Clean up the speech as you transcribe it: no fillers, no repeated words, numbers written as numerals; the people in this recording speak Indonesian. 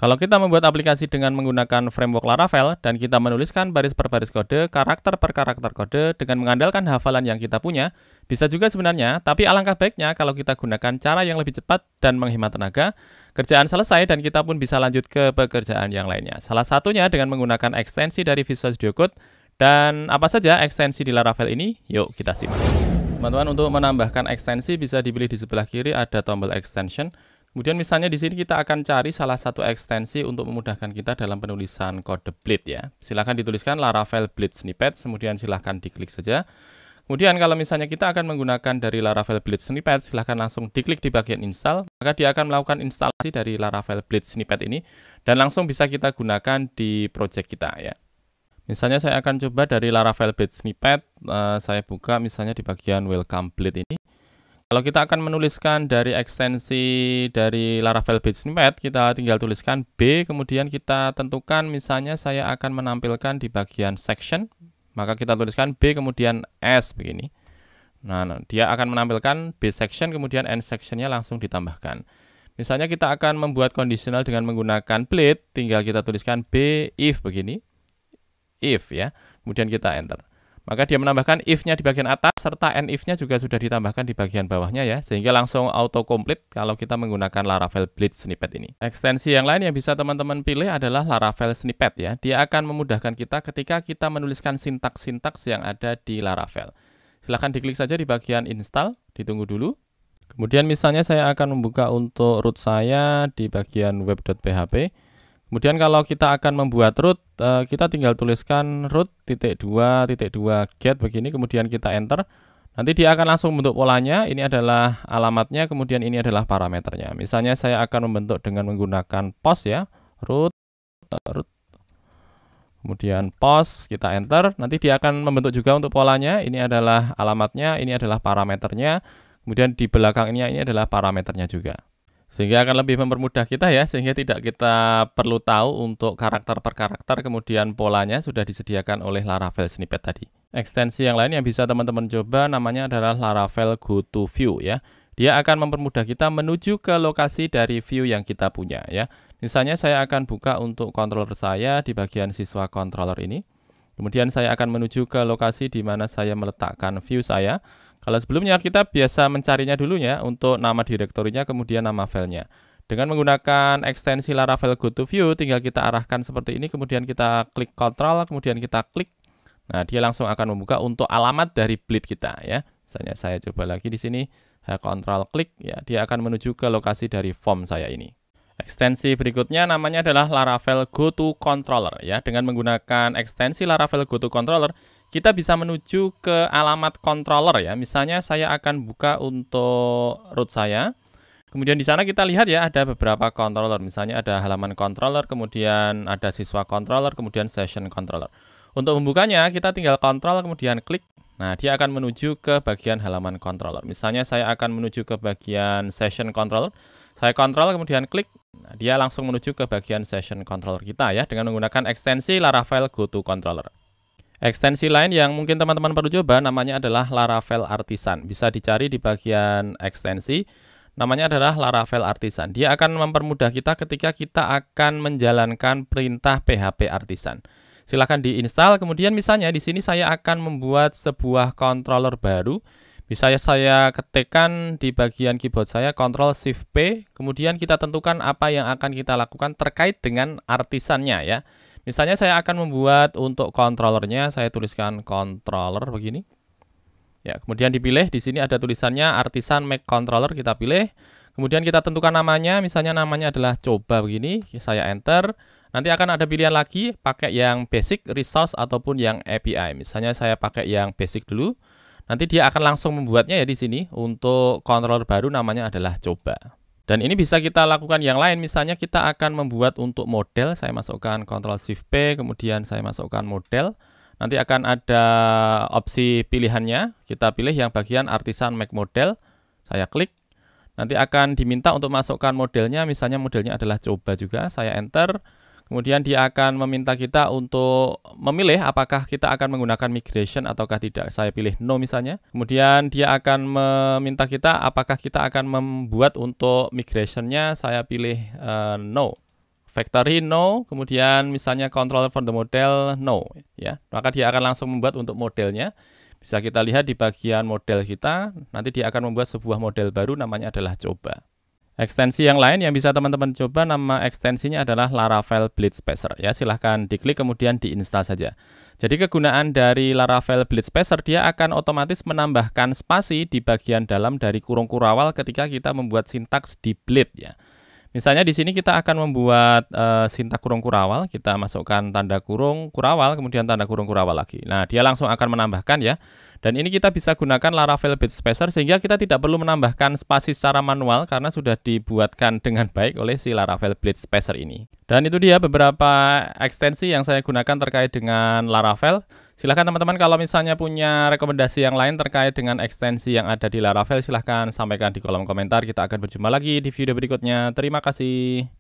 Kalau kita membuat aplikasi dengan menggunakan framework Laravel dan kita menuliskan baris per baris kode, karakter per karakter kode dengan mengandalkan hafalan yang kita punya, bisa juga sebenarnya, tapi alangkah baiknya kalau kita gunakan cara yang lebih cepat dan menghemat tenaga, kerjaan selesai dan kita pun bisa lanjut ke pekerjaan yang lainnya. Salah satunya dengan menggunakan ekstensi dari Visual Studio Code. Dan apa saja ekstensi di Laravel ini? Yuk kita simak. Teman-teman, untuk menambahkan ekstensi bisa dipilih di sebelah kiri ada tombol extension. Kemudian misalnya di sini kita akan cari salah satu ekstensi untuk memudahkan kita dalam penulisan kode Bleed ya. Silahkan dituliskan Laravel Bleed Snippets, kemudian silahkan diklik saja. Kemudian kalau misalnya kita akan menggunakan dari Laravel Bleed Snippets, silahkan langsung diklik di bagian install, maka dia akan melakukan instalasi dari Laravel Bleed Snippet ini dan langsung bisa kita gunakan di project kita ya. Misalnya saya akan coba dari Laravel Bleed Snippet, saya buka misalnya di bagian Welcome Bleed ini. Kalau kita akan menuliskan dari ekstensi dari Laravel Bleed Snippet, kita tinggal tuliskan B, kemudian kita tentukan misalnya saya akan menampilkan di bagian section, maka kita tuliskan B kemudian S begini. Nah, dia akan menampilkan B section kemudian N sectionnya langsung ditambahkan. Misalnya kita akan membuat conditional dengan menggunakan Bleed, tinggal kita tuliskan B if begini, if ya, kemudian kita enter. Maka dia menambahkan if-nya di bagian atas, serta and if-nya juga sudah ditambahkan di bagian bawahnya ya, sehingga langsung auto-complete kalau kita menggunakan Laravel Bleed Snippet ini. Ekstensi yang lain yang bisa teman-teman pilih adalah Laravel Snippet ya. Dia akan memudahkan kita ketika kita menuliskan sintaks-sintaks yang ada di Laravel. Silahkan diklik saja di bagian install, ditunggu dulu. Kemudian misalnya saya akan membuka untuk root saya di bagian web.php. Kemudian kalau kita akan membuat root, kita tinggal tuliskan root.2.2 get begini, kemudian kita enter. Nanti dia akan langsung membentuk polanya, ini adalah alamatnya, kemudian ini adalah parameternya. Misalnya saya akan membentuk dengan menggunakan post ya, root, kemudian post, kita enter. Nanti dia akan membentuk juga untuk polanya, ini adalah alamatnya, ini adalah parameternya. Kemudian di belakangnya ini adalah parameternya juga. Sehingga akan lebih mempermudah kita ya, sehingga tidak kita perlu tahu untuk karakter per karakter, kemudian polanya sudah disediakan oleh Laravel Snippet tadi. Ekstensi yang lain yang bisa teman-teman coba namanya adalah Laravel Go to View ya. Dia akan mempermudah kita menuju ke lokasi dari view yang kita punya ya. Misalnya saya akan buka untuk controller saya di bagian siswa controller ini. Kemudian saya akan menuju ke lokasi di mana saya meletakkan view saya. Kalau sebelumnya kita biasa mencarinya dulu ya untuk nama direktorinya kemudian nama filenya. Dengan menggunakan ekstensi Laravel Go to View tinggal kita arahkan seperti ini kemudian kita klik Ctrl kemudian kita klik. Nah, dia langsung akan membuka untuk alamat dari Bleed kita ya. Misalnya saya coba lagi di sini, saya Ctrl klik ya, dia akan menuju ke lokasi dari form saya ini. Ekstensi berikutnya namanya adalah Laravel Go to Controller ya. Dengan menggunakan ekstensi Laravel Go to Controller kita bisa menuju ke alamat controller ya. Misalnya saya akan buka untuk root saya. Kemudian di sana kita lihat ya ada beberapa controller. Misalnya ada halaman controller, kemudian ada siswa controller, kemudian session controller. Untuk membukanya kita tinggal kontrol kemudian klik. Nah, dia akan menuju ke bagian halaman controller. Misalnya saya akan menuju ke bagian session controller. Saya kontrol kemudian klik. Nah, dia langsung menuju ke bagian session controller kita ya dengan menggunakan ekstensi Laravel Go to Controller. Ekstensi lain yang mungkin teman-teman perlu coba namanya adalah Laravel Artisan. Bisa dicari di bagian ekstensi. Namanya adalah Laravel Artisan. Dia akan mempermudah kita ketika kita akan menjalankan perintah PHP Artisan. Silahkan diinstal. Kemudian misalnya di sini saya akan membuat sebuah controller baru. Bisa saya ketikkan di bagian keyboard saya Ctrl Shift P. Kemudian kita tentukan apa yang akan kita lakukan terkait dengan artisannya ya. Misalnya saya akan membuat untuk controllernya, saya tuliskan controller begini. Ya, kemudian dipilih di sini ada tulisannya Artisan Make Controller, kita pilih. Kemudian kita tentukan namanya, misalnya namanya adalah coba begini, saya enter. Nanti akan ada pilihan lagi pakai yang basic, resource ataupun yang API. Misalnya saya pakai yang basic dulu. Nanti dia akan langsung membuatnya ya di sini untuk controller baru namanya adalah coba. Dan ini bisa kita lakukan yang lain, misalnya kita akan membuat untuk model, saya masukkan Ctrl Shift P, kemudian saya masukkan model. Nanti akan ada opsi pilihannya, kita pilih yang bagian Artisan Make Model, saya klik. Nanti akan diminta untuk masukkan modelnya, misalnya modelnya adalah coba juga, saya enter. Kemudian dia akan meminta kita untuk memilih apakah kita akan menggunakan migration ataukah tidak. Saya pilih no misalnya. Kemudian dia akan meminta kita apakah kita akan membuat untuk migrationnya. Saya pilih no. factory no, kemudian misalnya control for the model no, ya. Maka dia akan langsung membuat untuk modelnya. Bisa kita lihat di bagian model kita, nanti dia akan membuat sebuah model baru namanya adalah coba. Ekstensi yang lain yang bisa teman-teman coba, nama ekstensinya adalah Laravel Blade Spacer, ya. Silahkan diklik kemudian diinstal saja. Jadi kegunaan dari Laravel Blade Spacer, dia akan otomatis menambahkan spasi di bagian dalam dari kurung kurawal ketika kita membuat sintaks di Blade, ya. Misalnya di sini kita akan membuat sintak kurung kurawal, kita masukkan tanda kurung kurawal, kemudian tanda kurung kurawal lagi. Nah, dia langsung akan menambahkan, ya. Dan ini kita bisa gunakan Laravel Blade Spacer sehingga kita tidak perlu menambahkan spasi secara manual karena sudah dibuatkan dengan baik oleh si Laravel Blade Spacer ini. Dan itu dia beberapa ekstensi yang saya gunakan terkait dengan Laravel. Silahkan teman-teman kalau misalnya punya rekomendasi yang lain terkait dengan ekstensi yang ada di Laravel, silahkan sampaikan di kolom komentar. Kita akan berjumpa lagi di video berikutnya. Terima kasih.